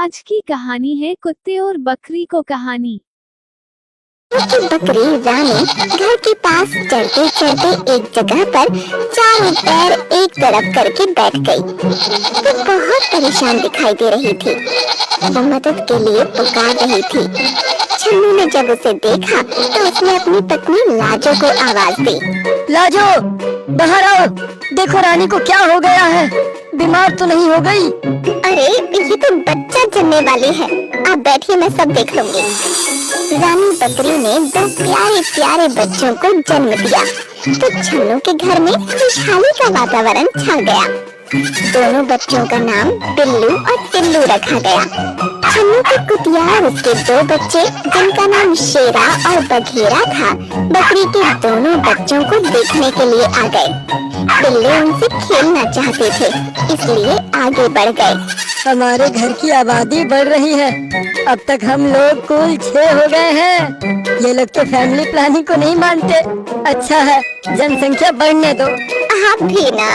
आज की कहानी है कुत्ते और बकरी को कहानी। बकरी रानी घर के पास चलते चलते एक जगह पर चारों पैर एक तरफ करके बैठ गई। वो बहुत परेशान दिखाई दे रही थी। वो मदद के लिए पुकार रही थी। छन्नू ने जब उसे देखा तो उसने अपनी पत्नी लाजो को आवाज दी। लाजो, बाहर आओ। देखो रानी को क्या हो गया है, बीमार तो नहीं हो गई? अरे ये तो बच्चा जन्मने वाली है, आप बैठिए, मैं सब देख लूंगी। रानी बकरी ने दो प्यारे प्यारे बच्चों को जन्म दिया तो छन्नू के घर में खुशहाली का वातावरण छा गया। दोनों बच्चों का नाम बिल्लू और टिल्लू रखा गया। छन्नू के कुतिया और उसके दो बच्चे जिनका नाम शेरा और बघेरा था, बकरी के दोनों बच्चों को देखने के लिए आ गए। बिल्ली उनसे खेलना चाहते थे, इसलिए आगे बढ़ गए। हमारे घर की आबादी बढ़ रही है, अब तक हम लोग कुल 6 हो गए हैं। ये लोग तो फैमिली प्लानिंग को नहीं मानते। अच्छा है, जनसंख्या बढ़ने दो। आप भी ना।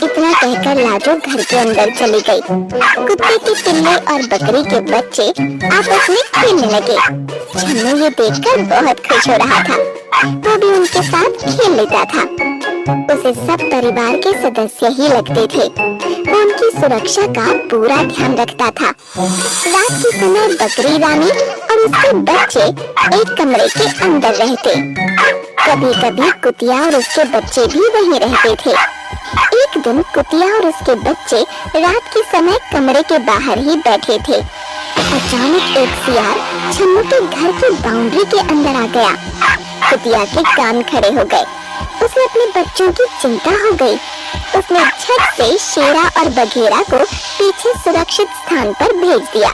इतना कहकर लाजो घर के अंदर चली गई। कुत्ते के पिल्ले और बकरी के बच्चे आपस में खेलने लगे। छन्नू ये देखकर बहुत खुश हो रहा था। वो भी उनके साथ खेल लेता था। उसे सब परिवार के सदस्य ही लगते थे। वो उनकी सुरक्षा का पूरा ध्यान रखता था। रात के समय बकरी रानी और उसके बच्चे एक कमरे के अंदर रहते। कभी कभी कुतिया और उसके बच्चे भी वहीं रहते थे। एक दिन कुतिया और उसके बच्चे रात के समय कमरे के बाहर ही बैठे थे। अचानक एक सियार छन्नू के घर की बाउंड्री के अंदर आ गया। कुतिया के कान खड़े हो गए। उसे अपने बच्चों की चिंता हो गई। उसने झट से शेरा और बघेरा को पीछे सुरक्षित स्थान पर भेज दिया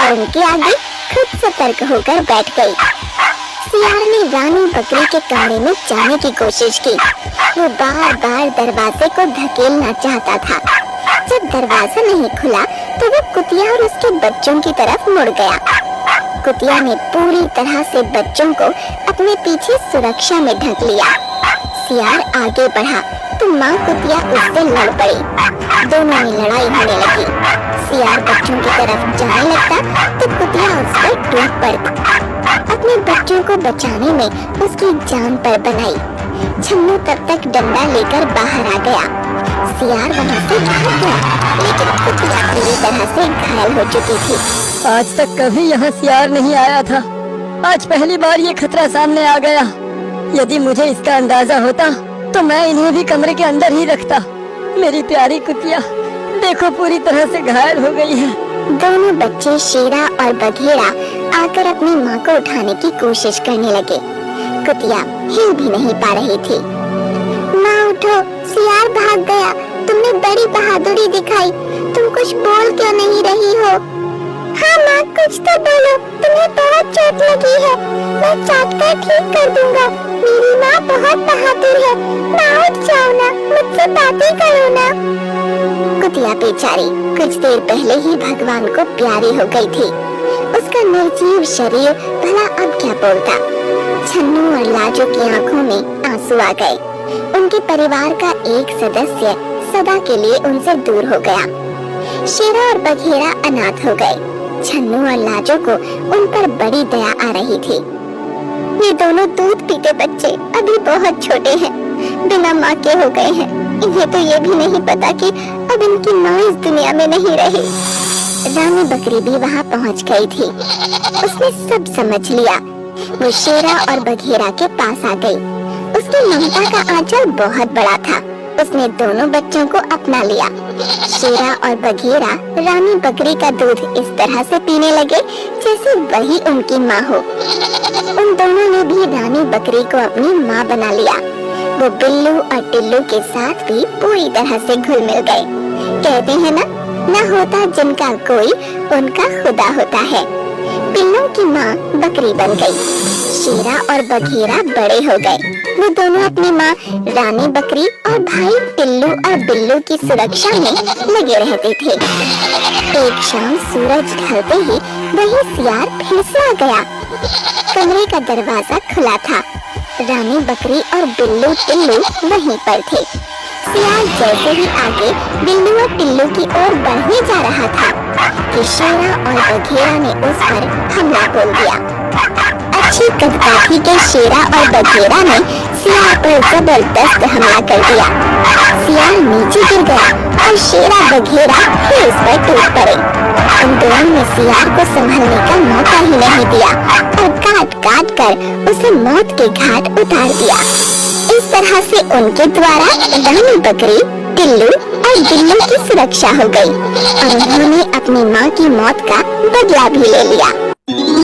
और उनके आगे खुद सतर्क होकर बैठ गई। सियार ने रानी बकरी के कमरे में जाने की कोशिश की। वो बार बार दरवाजे को धकेलना चाहता था। जब दरवाजा नहीं खुला तो वो कुतिया और उसके बच्चों की तरफ मुड़ गया। कुतिया ने पूरी तरह से बच्चों को अपने पीछे सुरक्षा में ढक लिया। सियार आगे बढ़ा तो माँ कुतिया उससे लड़ पड़ी। दोनों में लड़ाई होने लगी। सियार बच्चों की तरफ जाने लगता तो कुतिया उस पर टूट पड़ती। अपने बच्चों को बचाने में उसकी जान पर बनाई। छन्नू तब तक डंडा लेकर बाहर आ गया। सियार वहाँ से भाग गया, लेकिन कुतिया पूरी तरह से घायल हो चुकी थी। आज तक कभी यहाँ सियार नहीं आया था, आज पहली बार ये खतरा सामने आ गया। यदि मुझे इसका अंदाजा होता तो मैं इन्हें भी कमरे के अंदर ही रखता। मेरी प्यारी कुतिया देखो पूरी तरह से घायल हो गई है। दोनों बच्चे शेरा और बघेरा आकर अपनी माँ को उठाने की कोशिश करने लगे। कुतिया हिल भी नहीं पा रही थी। माँ उठो, सियार भाग गया। तुमने बड़ी बहादुरी दिखाई, तुम कुछ बोल क्यों नहीं रही हो? हाँ माँ, कुछ तो बोलो, तुम्हें बहुत चोट लगी है। मैं चाट कर ठीक कर दूंगा। मेरी माँ बहुत बहादुर है। माँ उठ जाओ ना, मुझसे बातें करो ना। कुतिया बेचारी कुछ देर पहले ही भगवान को प्यारी हो गई थी। उसका निर्जीव शरीर भला अब क्या बोलता। छन्नू और लाजो की आंखों में आंसू आ गए। उनके परिवार का एक सदस्य सदा के लिए उनसे दूर हो गया। शेरा और बघेरा अनाथ हो गए। छन्नू और लाजो को उन पर बड़ी दया आ रही थी। ये दोनों दूध पीते बच्चे अभी बहुत छोटे हैं, बिना माँ के हो गए हैं। इन्हें तो ये भी नहीं पता कि अब इनकी माँ इस दुनिया में नहीं रही। रानी बकरी भी वहाँ पहुँच गई थी। उसने सब समझ लिया। वो शेरा और बघेरा के पास आ गई। उसकी ममता का आंचल बहुत बड़ा था। उसने दोनों बच्चों को अपना लिया। शेरा और बघेरा रानी बकरी का दूध इस तरह से पीने लगे जैसे वही उनकी माँ हो। उन दोनों ने भी रानी बकरी को अपनी माँ बना लिया। वो बिल्लू और टिल्लू के साथ भी पूरी तरह से घुल मिल गए। कहते हैं ना होता जिनका कोई उनका खुदा होता है। बिल्लों की माँ बकरी बन गई। शेरा और बघेरा बड़े हो गए। वो दोनों अपनी माँ रानी बकरी और भाई टिल्लू और बिल्लू की सुरक्षा में लगे रहते थे। एक शाम सूरज ढलते ही वही सियार फिर से आ गया। कमरे का दरवाजा खुला था। रानी बकरी और बिल्लू टिल्लू वहीं पर थे। सियार जैसे ही आगे बिल्लू और टिल्लू की ओर बढ़ने जा रहा था, कि शेरा और बघेरा ने उस पर हमला बोल दिया। अच्छी कदकाठी के शेरा और बघेरा ने सियार पर जबरदस्त हमला कर दिया। सियार नीचे गिर गया और शेरा बघेरा फिर उस पर टूट पड़े। उन दोनों ने सियार को संभलने का मौका ही नहीं दिया और काट काट कर उसे मौत के घाट उतार दिया। इस तरह से उनके द्वारा रानी बकरी, टिल्लू और बिल्लू की सुरक्षा हो गई और उन्होंने अपनी माँ की मौत का बदला भी ले लिया।